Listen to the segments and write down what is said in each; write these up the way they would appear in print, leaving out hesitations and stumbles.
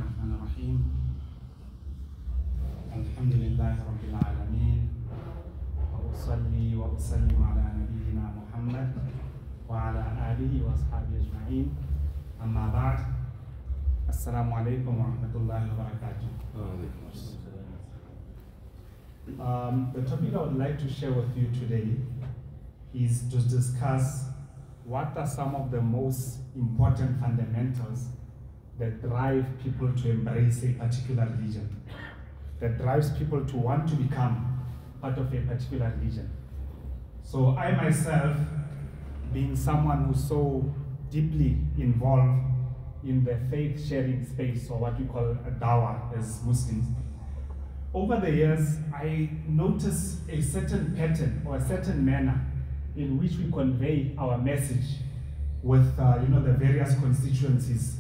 الرحمن الرحيم. الحمد لله رب العالمين، وأصلي وأسلم على نبينا محمد وعلى آله وأصحابه أجمعين. أما بعد، السلام عليكم ورحمة الله وبركاته. The topic I would like to share with you today is to discuss what are some of the most important fundamentals that drive people to embrace a particular religion, that drives people to want to become part of a particular religion. So I myself, being someone who's so deeply involved in the faith-sharing space, or what we call a Dawah as Muslims, over the years, I notice a certain pattern or a certain manner in which we convey our message with the various constituencies,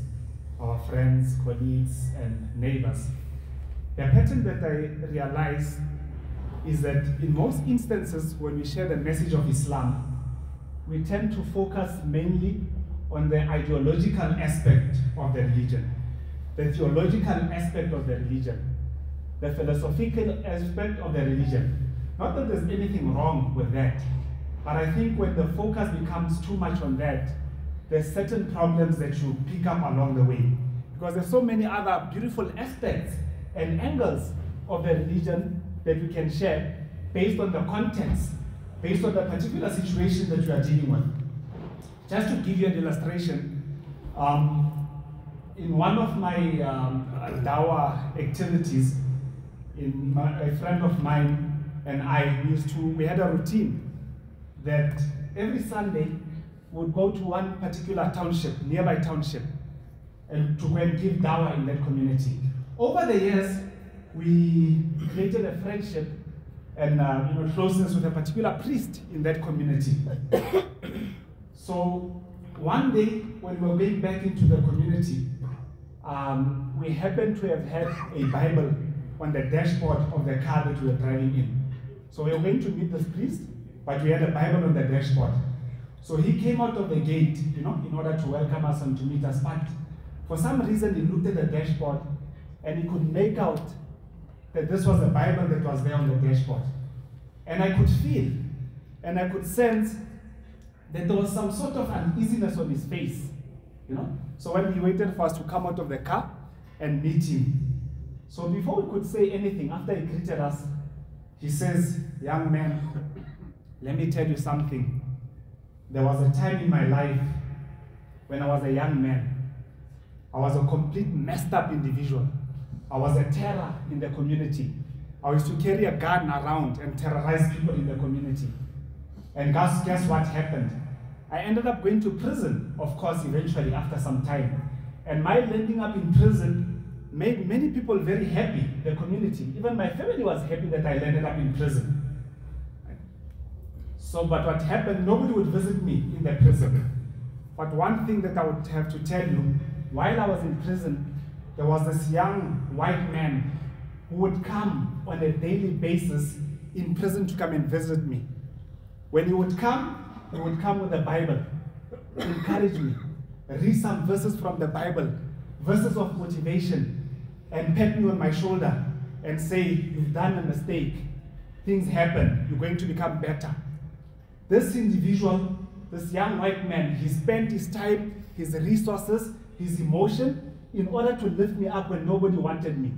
our friends, colleagues, and neighbors. The pattern that I realize is that in most instances, when we share the message of Islam, we tend to focus mainly on the ideological aspect of the religion, the theological aspect of the religion, the philosophical aspect of the religion. Not that there's anything wrong with that, but I think when the focus becomes too much on that, there's certain problems that you pick up along the way. Because there's so many other beautiful aspects and angles of the religion that we can share based on the context, based on the particular situation that you are dealing with. Just to give you an illustration, in one of my Dawah activities, a friend of mine and I we had a routine that every Sunday we would go to one particular township, nearby township, and to go and give Dawah in that community. Over the years, we created a friendship and closeness with a particular priest in that community. So one day, when we were going back into the community, we happened to have had a Bible on the dashboard of the car that we were driving in. So we were going to meet this priest, but we had a Bible on the dashboard. So he came out of the gate, in order to welcome us and to meet us. But for some reason, he looked at the dashboard and he could make out that this was the Bible that was there on the dashboard. And I could feel and I could sense that there was some sort of uneasiness on his face, So when he waited for us to come out of the car and meet him, so before we could say anything, after he greeted us, he says, "Young man, let me tell you something. There was a time in my life when I was a young man. I was a complete messed up individual. I was a terror in the community. I used to carry a gun around and terrorize people in the community. And guess what happened? I ended up going to prison, of course, eventually after some time. And my landing up in prison made many people very happy, the community. Even my family was happy that I landed up in prison. So, but what happened, nobody would visit me in the prison. But one thing that I would have to tell you, while I was in prison, there was this young white man who would come on a daily basis in prison to come and visit me. When he would come with the Bible, encourage me, read some verses from the Bible, verses of motivation, and pat me on my shoulder and say, "You've done a mistake. Things happen. You're going to become better." This individual, this young white man, he spent his time, his resources, his emotion in order to lift me up when nobody wanted me.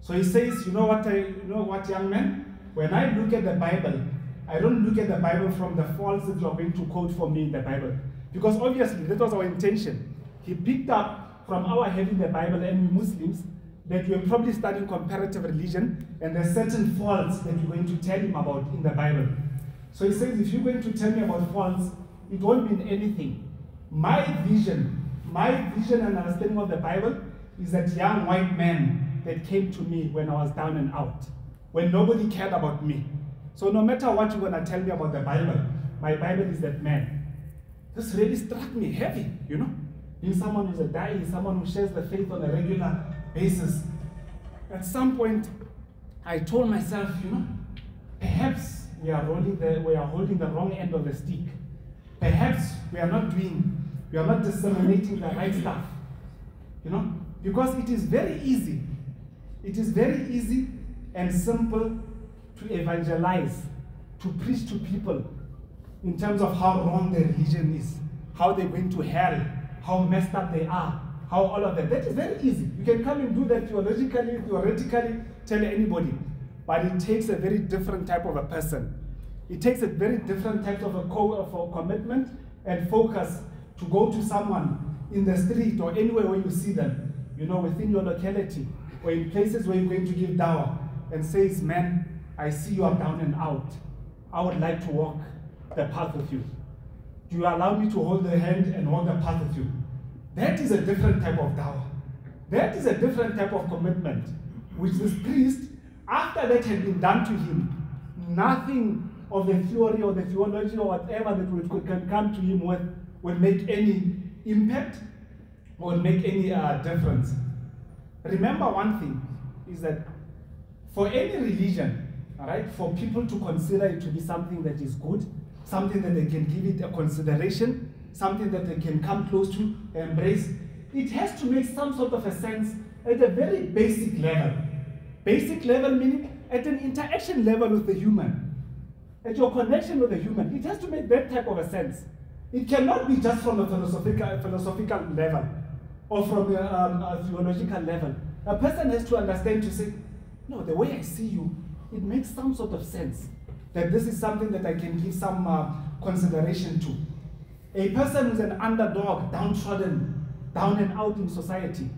So he says, you know what, young man? When I look at the Bible, I don't look at the Bible from the faults that you are going to quote for me in the Bible. Because obviously, that was our intention. He picked up from our having the Bible, and we Muslims, that we are probably studying comparative religion, and there are certain faults that you're going to tell him about in the Bible. So he says, if you're going to tell me about faults, it won't mean anything. My vision and understanding of the Bible is that young white man that came to me when I was down and out, when nobody cared about me. So no matter what you're going to tell me about the Bible, my Bible is that man. This really struck me heavy, Being someone who's a da'i, someone who shares the faith on a regular basis. At some point, I told myself, perhaps we are holding the wrong end of the stick. Perhaps we are not disseminating the right stuff. Because it is very easy. It is very easy and simple to evangelize, to preach to people in terms of how wrong their religion is, how they're going to hell, how messed up they are, how all of that. That is very easy. You can come and do that theoretically, tell anybody. But it takes a very different type of a person. It takes a very different type of a commitment and focus to go to someone in the street or anywhere where you see them, within your locality, or in places where you're going to give dawah, and says, man, I see you are down and out. I would like to walk the path with you. Do you allow me to hold the hand and walk the path with you? That is a different type of dawah. That is a different type of commitment, which this priest, after that had been done to him, nothing of the theory or the theology or whatever that can come to him will make any impact or make any difference. Remember one thing is that for any religion, all right, for people to consider it to be something that is good, something that they can give it a consideration, something that they can come close to, embrace, it has to make some sort of a sense at a very basic level. Basic level meaning at an interaction level with the human, at your connection with the human. It has to make that type of a sense. It cannot be just from a philosophical level or from a theological level. A person has to understand to say, no, the way I see you, it makes some sort of sense that this is something that I can give some consideration to. A person who's an underdog, downtrodden, down and out in society,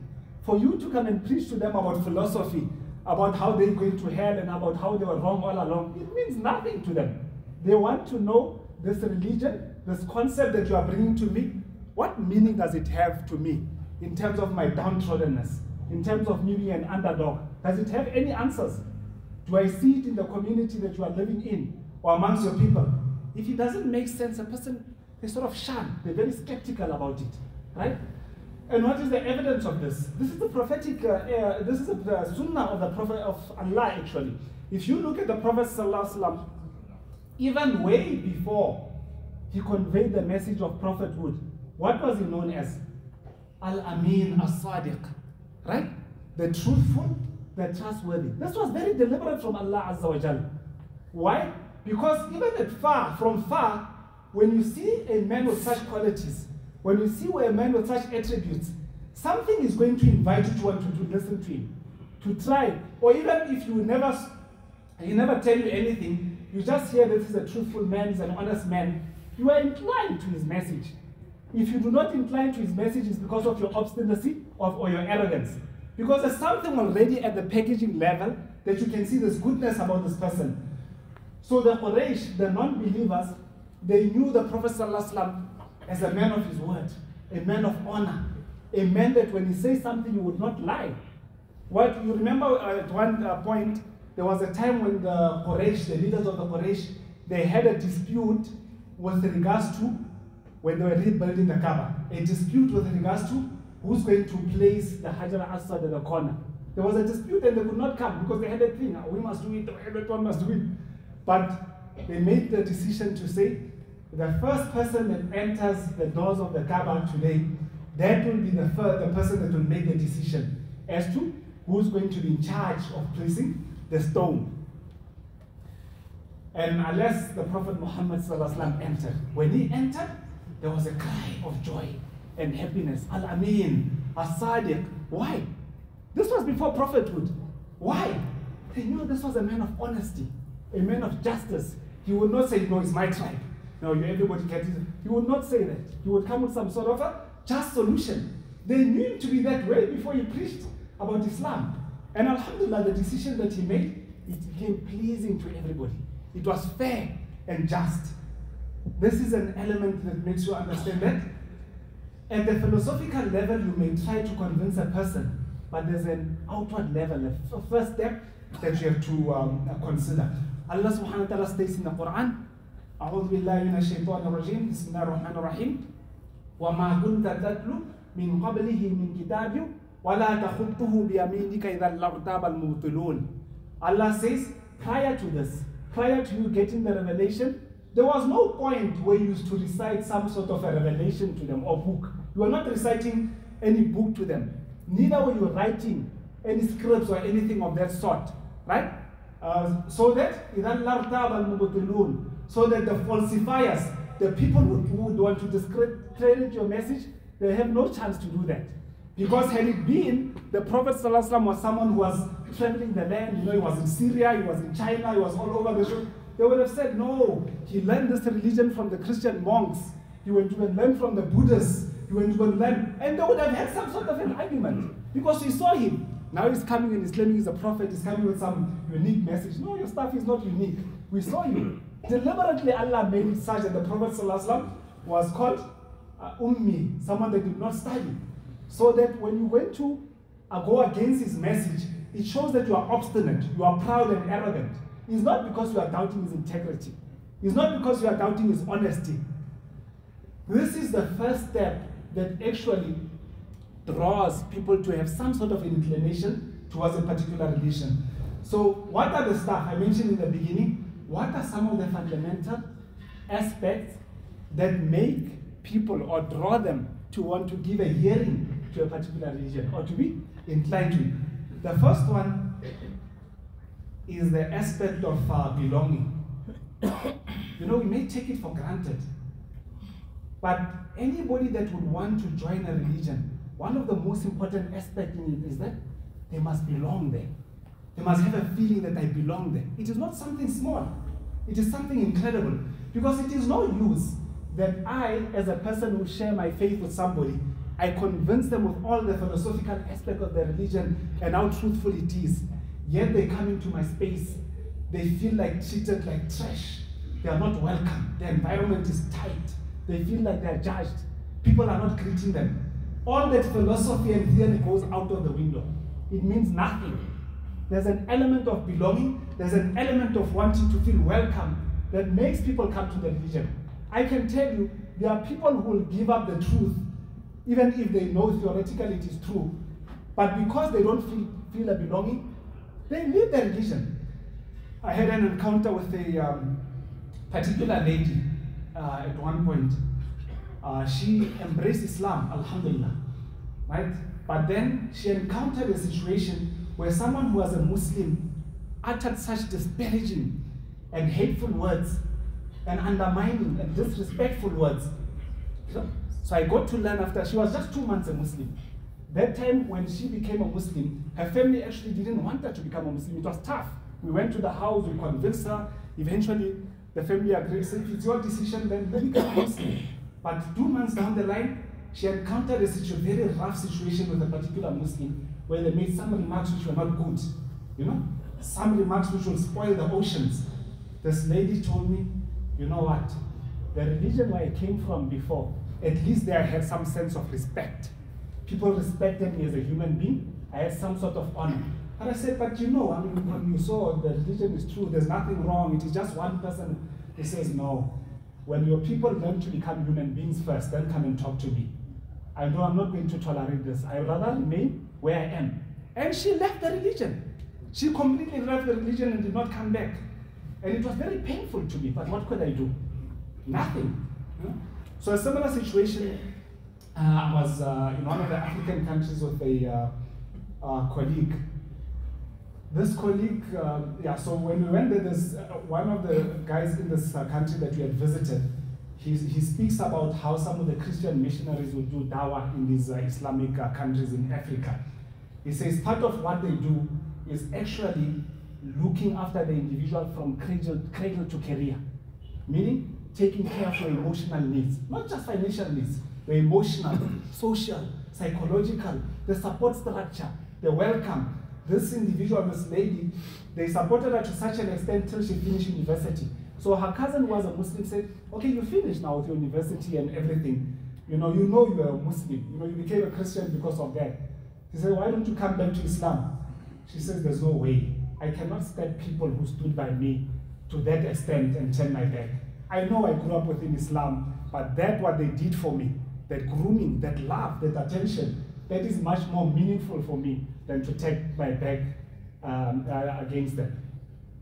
for you to come and preach to them about philosophy, about how they're going to hell and about how they were wrong all along, it means nothing to them. They want to know this religion, this concept that you are bringing to me, what meaning does it have to me in terms of my downtroddenness, in terms of me being an underdog? Does it have any answers? Do I see it in the community that you are living in or amongst your people? If it doesn't make sense, a person, they sort of shun, they're very skeptical about it, right? And what is the evidence of this? This is the prophetic, this is the sunnah of the Prophet of Allah actually. If you look at the Prophet ﷺ, even way before he conveyed the message of prophethood, what was he known as? Al-Amin As-Sadiq, right? The truthful, the trustworthy. This was very deliberate from Allah Azza wa Jal. Why? Because even from far, when you see a man with such qualities, when you see a man with such attributes, something is going to invite you to want to listen to him, to try. Or even if he never tell you anything, you just hear this is a truthful man, he's an honest man, you are inclined to his message. If you do not incline to his message, it's because of your obstinacy or your arrogance. Because there's something already at the packaging level that you can see this goodness about this person. So the Quraysh, the non-believers, they knew the Prophet ﷺ as a man of his word, a man of honor, a man that when he says something, he would not lie. What you remember at one point, there was a time when the Quraysh, the leaders of the Quraysh, they had a dispute with regards to when they were rebuilding the Kaaba. A dispute with regards to who's going to place the Hajar al-Aswad in the corner. There was a dispute and they could not come because they had a thing. We must do it, everyone must do it. But they made the decision to say, the first person that enters the doors of the Kaaba today, that will be the person that will make the decision as to who's going to be in charge of placing the stone. And unless the Prophet Muhammad ﷺ entered, when he entered, there was a cry of joy and happiness. Al-Amin, As-Sadiq. Why? This was before prophethood. Why? They knew this was a man of honesty, a man of justice. He would not say, no, it's my tribe. No, everybody gets it. He would not say that. He would come with some sort of a just solution. They knew him to be that way before he preached about Islam. And alhamdulillah, the decision that he made, it became pleasing to everybody. It was fair and just. This is an element that makes you understand that. At the philosophical level, you may try to convince a person, but there's an outward level, a first step that you have to consider. Allah subhanahu wa ta'ala states in the Quran, أعوذ بالله من الشيطان الرجيم بسم الله الرحمن الرحيم وما كنت تتلو من قبله من كتاب ولا تخطه بيمينك إذا لارتاب المبطلون. Allah says, prior to this, prior to you getting the revelation, there was no point where you used to recite some sort of a revelation to them or book. You were not reciting any book to them. Neither were you writing any scripts or anything of that sort, right? So that the falsifiers, the people who would want to discredit your message, they have no chance to do that. Because had it been, the Prophet ﷺ was someone who was traveling the land, he was in Syria, he was in China, he was all over the world. They would have said, no, he learned this religion from the Christian monks. He went to learn from the Buddhists. He went to learn, and they would have had some sort of an argument. Because we saw him. Now he's coming and he's claiming he's a prophet, he's coming with some unique message. No, your stuff is not unique. We saw you. Deliberately Allah made it such that the Prophet ﷺ was called Ummi, someone that did not study. So that when you went to go against his message, it shows that you are obstinate, you are proud and arrogant. It's not because you are doubting his integrity. It's not because you are doubting his honesty. This is the first step that actually draws people to have some sort of inclination towards a particular religion. So what are the stuff I mentioned in the beginning? What are some of the fundamental aspects that make people or draw them to want to give a hearing to a particular religion or to be inclined to it? The first one is the aspect of belonging. We may take it for granted, but anybody that would want to join a religion, one of the most important aspects in it is that they must belong there. They must have a feeling that I belong there. It is not something small. It is something incredible. Because it is no use that I, as a person who share my faith with somebody, I convince them with all the philosophical aspect of their religion and how truthful it is. Yet they come into my space. They feel like treated like trash. They are not welcome. The environment is tight. They feel like they are judged. People are not greeting them. All that philosophy and theory goes out of the window. It means nothing. There's an element of belonging. There's an element of wanting to feel welcome that makes people come to the religion. I can tell you, there are people who will give up the truth, even if they know theoretically it is true. But because they don't feel a belonging, they leave the religion. I had an encounter with a particular lady at one point. She embraced Islam, alhamdulillah, right? But then she encountered a situation where someone who was a Muslim uttered such disparaging and hateful words and undermining and disrespectful words. So I got to learn after, she was just 2 months a Muslim. That time when she became a Muslim, her family actually didn't want her to become a Muslim. It was tough. We went to the house, we convinced her. Eventually, the family agreed, said, if it's your decision, then become a Muslim. But 2 months down the line, she encountered a very rough situation with a particular Muslim where they made some remarks which were not good. Some remarks which will spoil the oceans. This lady told me, you know what? The religion where I came from before, at least there I had some sense of respect. People respected me as a human being. I had some sort of honor. And I said, but when you saw the religion is true, there's nothing wrong. It is just one person. He says, no. When your people learn to become human beings first, then come and talk to me. I know I'm not going to tolerate this. I would rather remain where I am. And she left the religion. She completely left the religion and did not come back. And it was very painful to me, but what could I do? Nothing. So a similar situation was in one of the African countries with a colleague. This colleague, so when we went there, there's one of the guys in this country that we had visited, he speaks about how some of the Christian missionaries would do Dawah in these Islamic countries in Africa. He says part of what they do is actually looking after the individual from cradle to career, meaning taking care of your emotional needs, not just financial needs, the emotional, social, psychological, the support structure, the welcome. This individual, this lady, they supported her to such an extent till she finished university. So her cousin who was a Muslim said, okay, you finished now with your university and everything. You are a Muslim. You became a Christian because of that. He said, why don't you come back to Islam? She says, there's no way. I cannot step people who stood by me to that extent and turn my back. I know I grew up within Islam, but that what they did for me, that grooming, that love, that attention, that is much more meaningful for me than to take my back against them.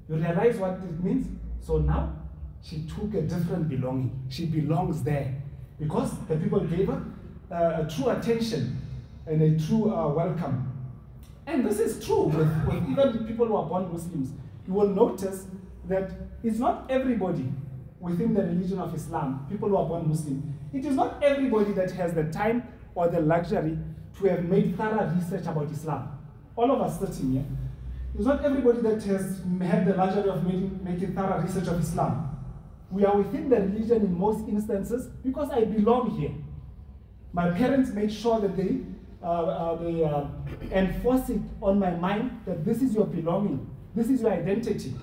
You realize what it means? So now she took a different belonging. She belongs there because the people gave her a true attention. and a true welcome. And this is true with even people who are born Muslims. You will notice that it's not everybody within the religion of Islam, people who are born Muslim, it is not everybody that has the time or the luxury to have made thorough research about Islam. All of us sitting here, it's not everybody that has had the luxury of making thorough research of Islam. We are within the religion in most instances because I belong here. My parents made sure that they enforce it on my mind that this is your belonging, this is your identity.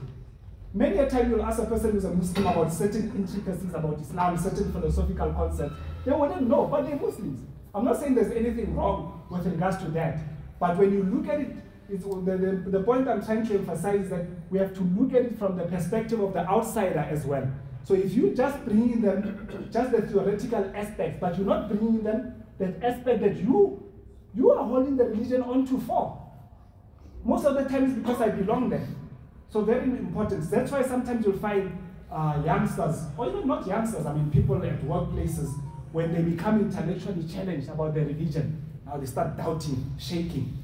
Many a time you'll ask a person who's a Muslim about certain intricacies about Islam, certain philosophical concepts, they wouldn't know, but they're Muslims. I'm not saying there's anything wrong with regards to that, but when you look at it, the point I'm trying to emphasize is that we have to look at it from the perspective of the outsider as well. So if you just bring in them just the theoretical aspects, but you're not bringing in them that aspect that you are holding the religion onto for. Most of the time it's because I belong there. So very important. That's why sometimes you'll find youngsters, or even not youngsters, I mean people at workplaces, when they become intellectually challenged about their religion, now they start doubting, shaking.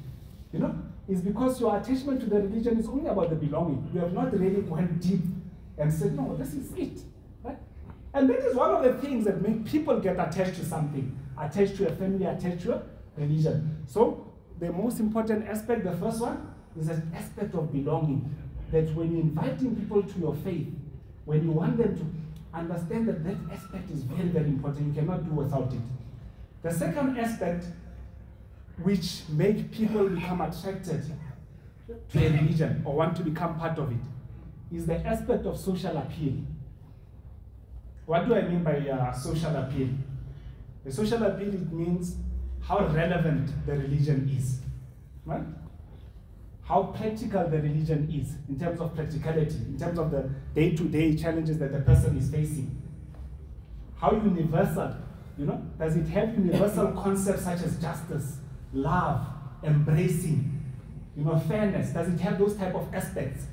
You know, it's because your attachment to the religion is only about the belonging. You have not really went deep and said, no, this is it. Right? And that is one of the things that make people get attached to something, attached to a family, attached to a religion. So the most important aspect, the first one, is an aspect of belonging. That when you're inviting people to your faith, when you want them to understand that that aspect is very, very important, you cannot do without it. The second aspect which make people become attracted to a religion or want to become part of it is the aspect of social appeal. What do I mean by social appeal? The social appeal, it means how relevant the religion is, right? How practical the religion is in terms of practicality, in terms of the day-to-day challenges that the person is facing. How universal, you know, does it have universal concepts such as justice, love, embracing, you know, fairness? Does it have those type of aspects?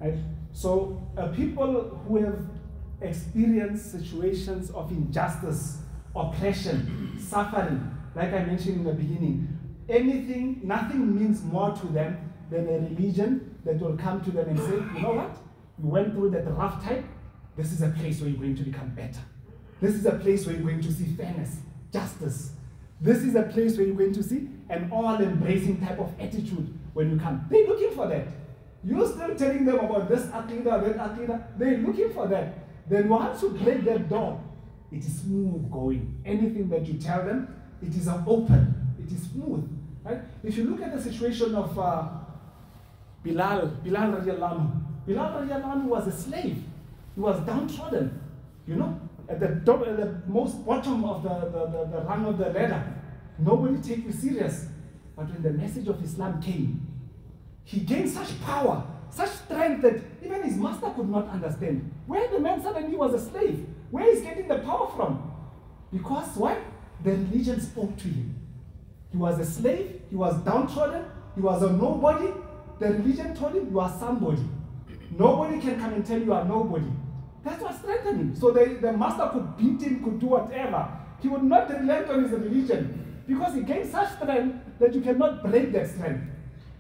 Right? So people who have experienced situations of injustice, oppression, suffering, like I mentioned in the beginning, nothing means more to them than a religion that will come to them and say, you know what? You went through that rough time. This is a place where you're going to become better. This is a place where you're going to see fairness, justice. This is a place where you're going to see an all-embracing type of attitude when you come. They're looking for that. You're still telling them about this aqidah, that aqidah. They're looking for that. Then once you break that door, it is smooth going. Anything that you tell them, it is open. It is smooth. Right? If you look at the situation of Bilal radiallahu anhu. Bilal radiallahu anhu was a slave. He was downtrodden, you know, at the most bottom of the rung of the ladder. Nobody take you serious. But when the message of Islam came, he gained such power, such strength that even his master could not understand. Where the man suddenly was a slave? Where is getting the power from? Because what? The religion spoke to him. He was a slave, he was downtrodden, he was a nobody. The religion told him, you are somebody. Nobody can come and tell you are nobody. That's what strengthened him. So the master could beat him, could do whatever. He would not relent on his religion because he gained such strength that you cannot break that strength.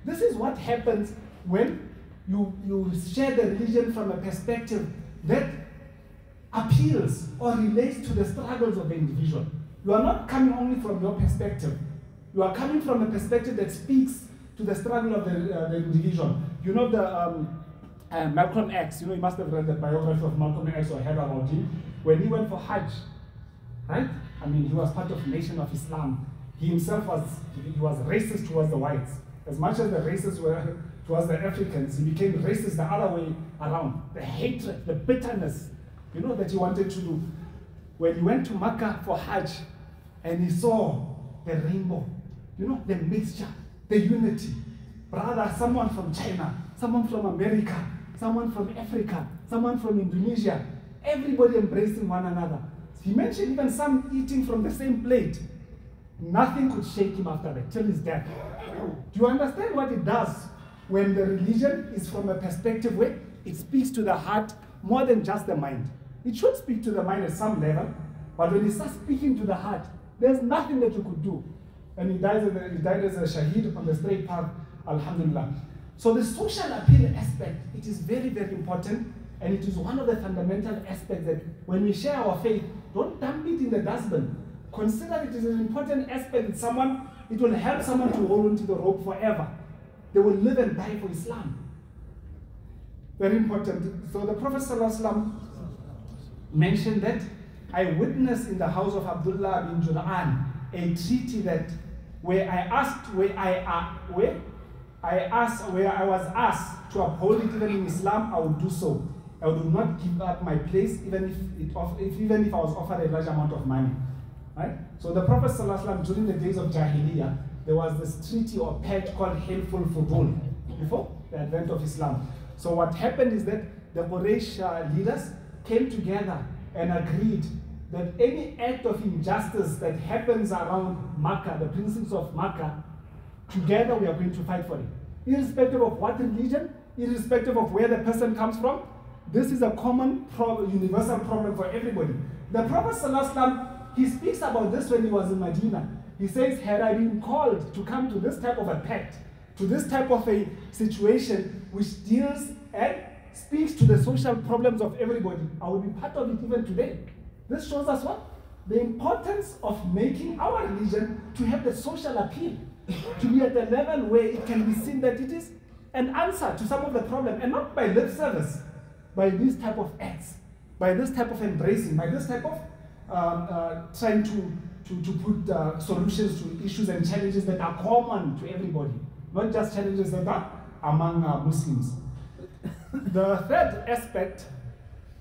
This is what happens when you share the religion from a perspective that appeals or relates to the struggles of the individual. You are not coming only from your perspective. You are coming from a perspective that speaks to the struggle of the individual. You know the Malcolm X, you know, you must have read the biography of Malcolm X or heard about him. When he went for Hajj, right? I mean, he was part of the Nation of Islam. He himself was racist towards the whites. As much as the racists were towards the Africans, he became racist the other way around. The hatred, the bitterness, you know, that he wanted to do. When he went to Mecca for Hajj and he saw the rainbow, you know, the mixture, the unity. Brother, someone from China, someone from America, someone from Africa, someone from Indonesia, everybody embracing one another. He mentioned even some eating from the same plate. Nothing could shake him after that, till his death. Do you understand what it does when the religion is from a perspective where it speaks to the heart more than just the mind? It should speak to the mind at some level, but when it starts speaking to the heart, there's nothing that you could do. and he died as a shaheed on the straight path, alhamdulillah. So the social appeal aspect, it is very, very important, and it is one of the fundamental aspects that when we share our faith, don't dump it in the dustbin. Consider it as an important aspect that it will help someone to hold onto the rope forever. They will live and die for Islam. Very important. So the Prophet ﷺ mentioned that I witnessed in the house of Abdullah bin Jur'an a treaty that where I was asked to uphold it even in Islam, I would do so. I would not give up my place even if I was offered a large amount of money. Right? So the Prophet ﷺ, during the days of Jahiliyyah, there was this treaty or pact called Hilful Fudul before the advent of Islam. So what happened is that the Quraysh leaders came together and agreed that any act of injustice that happens around Makkah, the precincts of Makkah, together we are going to fight for it. Irrespective of what religion, irrespective of where the person comes from, this is a common universal problem for everybody. The Prophet ﷺ, he speaks about this when he was in Medina. He says, had I been called to come to this type of a pact, to this type of a situation which deals and speaks to the social problems of everybody, I will be part of it even today. This shows us what? The importance of making our religion to have the social appeal, to be at a level where it can be seen that it is an answer to some of the problem, and not by lip service, by this type of acts, by this type of embracing, by this type of trying to put solutions to issues and challenges that are common to everybody, not just challenges that are among Muslims. The third aspect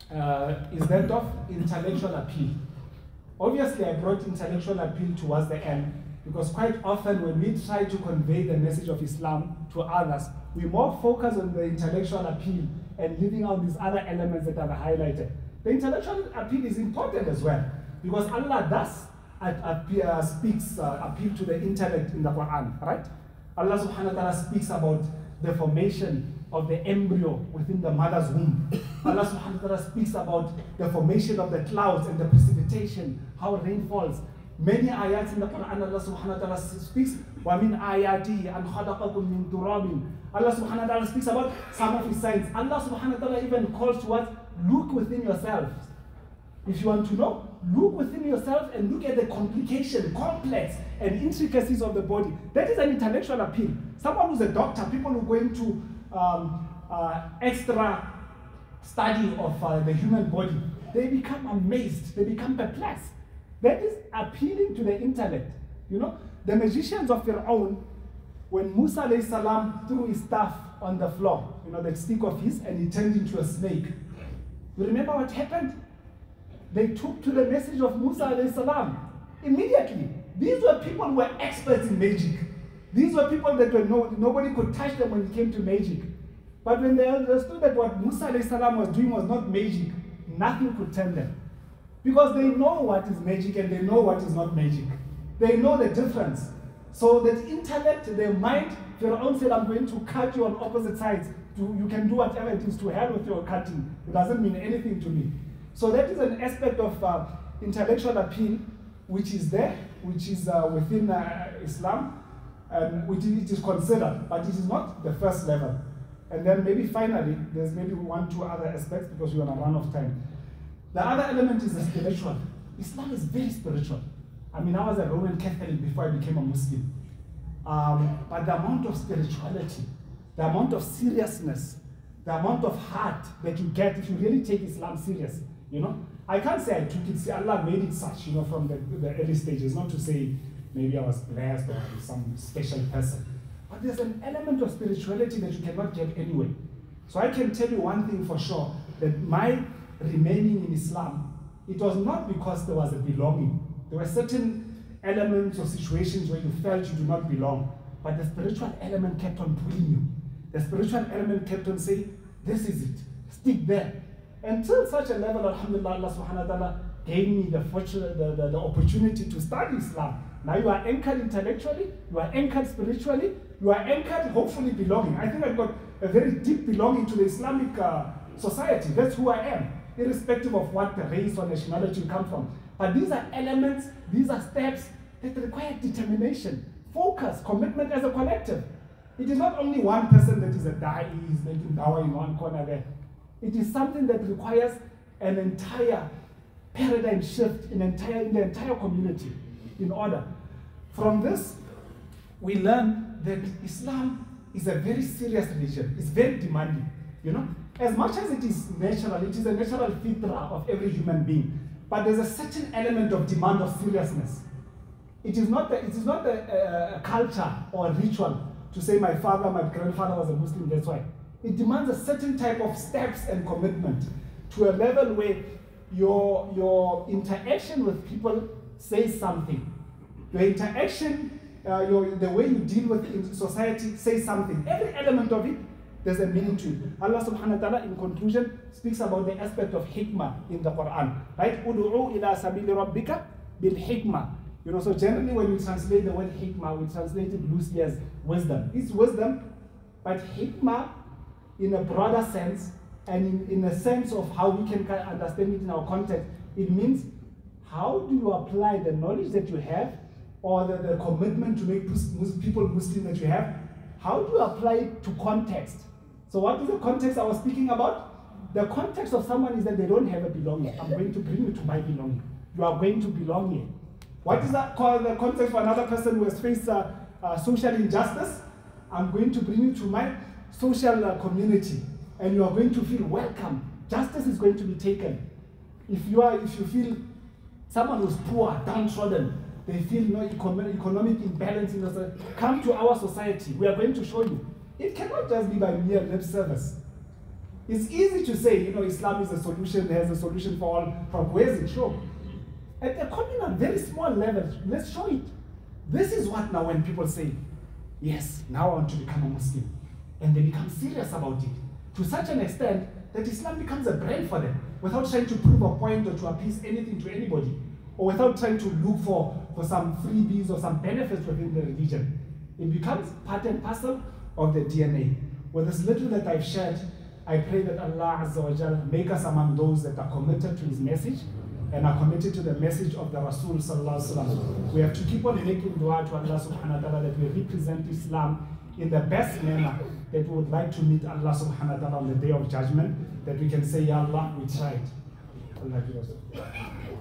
is that of intellectual appeal. Obviously, I brought intellectual appeal towards the end because quite often when we try to convey the message of Islam to others, we more focus on the intellectual appeal and leaving out these other elements that I've highlighted. The intellectual appeal is important as well because Allah does appeal to the intellect in the Quran, right? Allah subhanahu wa ta'ala speaks about the formation of the embryo within the mother's womb. Allah subhanahu wa ta'ala speaks about the formation of the clouds and the precipitation, how rain falls. Many ayats in the Quran, Allah subhanahu wa ta'ala speaks, وَمِنْ آيَاتِهِ أَنْ خَلَقَكُم مِّن تُرَابٍ. Allah subhanahu wa ta'ala speaks about some of his signs. Allah subhanahu wa ta'ala even calls to us, look within yourselves. If you want to know, look within yourself and look at the complication, complex, and intricacies of the body. That is an intellectual appeal. Someone who's a doctor, people who go into extra study of the human body, they become amazed, they become perplexed. That is appealing to the intellect. You know, the magicians of Fir'aun, when Musa alayhi salam threw his staff on the floor, you know, that stick of his, and he turned into a snake. You remember what happened? They took to the message of Musa alayhi salam immediately. These were people who were experts in magic. These were people that were nobody could touch them when it came to magic. But when they understood that what Musa alayhi salam was doing was not magic, nothing could turn them. Because they know what is magic and they know what is not magic. They know the difference. So that intellect, their mind, Pharaoh said, I'm going to cut you on opposite sides. You can do whatever it is, to hell with your cutting. It doesn't mean anything to me. So that is an aspect of intellectual appeal which is there, which is within Islam, and which it is considered, but it is not the first level. And then maybe finally, there's maybe 1-2 other aspects because we're on a run of time. The other element is the spiritual. Islam is very spiritual. I mean, I was a Roman Catholic before I became a Muslim. But the amount of spirituality, the amount of seriousness, the amount of heart that you get if you really take Islam serious, you know, I can't say I took it, Allah made it such, you know, from the early stages, not to say maybe I was blessed or some special person. But there's an element of spirituality that you cannot get anyway. So I can tell you one thing for sure, that my remaining in Islam, it was not because there was a belonging. There were certain elements or situations where you felt you do not belong, but the spiritual element kept on pulling you. The spiritual element kept on saying, this is it, stick there. Until such a level, alhamdulillah, Allah subhanahu wa ta'ala gave me the opportunity to study Islam. Now you are anchored intellectually, you are anchored spiritually, you are anchored, hopefully, belonging. I think I've got a very deep belonging to the Islamic society. That's who I am, irrespective of what race or nationality you come from. But these are elements, these are steps that require determination, focus, commitment as a collective. It is not only one person that is a da'i, is making dawah in one corner there. It is something that requires an entire paradigm shift in the entire community in order. From this, we learn that Islam is a very serious religion. It's very demanding, you know. As much as it is natural, it is a natural fitrah of every human being. But there's a certain element of demand of seriousness. It is not a culture or a ritual to say my father, my grandfather was a Muslim, that's why. It demands a certain type of steps and commitment to a level where your interaction with people says something. Your interaction, the way you deal with in society says something. Every element of it, there's a meaning to it. Allah subhanahu wa ta'ala, in conclusion, speaks about the aspect of hikmah in the Quran. Right? Udu'u ila sabili rabbika bil hikmah. You know, so generally when we translate the word hikmah, we translate it loosely as wisdom. It's wisdom, but hikmah in a broader sense, and in a sense of how we can understand it in our context, it means how do you apply the knowledge that you have, or the commitment to make people Muslim that you have, how do you apply it to context? So what is the context I was speaking about? The context of someone is that they don't have a belonging. I'm going to bring you to my belonging. You are going to belong here. What is that called the context for another person who has faced social injustice? I'm going to bring you to my social community, and you are going to feel welcome. Justice is going to be taken. If you feel someone who's poor, downtrodden, they feel no economic imbalance in the society, come to our society. We are going to show you. It cannot just be by mere lip service. It's easy to say, you know, Islam is a solution, has a solution for all problems. Where is it? Show. At a communal, very small level, let's show it. This is what now when people say, yes, now I want to become a Muslim. And they become serious about it. To such an extent that Islam becomes a brand for them, without trying to prove a point or to appease anything to anybody, or without trying to look for some freebies or some benefits within the religion. It becomes part and parcel of the DNA. With this little that I've shared, I pray that Allah Azza wa Jal make us among those that are committed to His message and are committed to the message of the Rasul Sallallahu Alaihi Wasallam. We have to keep on making dua to Allah Subhanahu wa Ta'ala that we represent Islam in the best manner, that we would like to meet Allah Subhanahu wa Ta'ala on the Day of Judgment, that we can say, Ya Allah, we tried. Allah give us.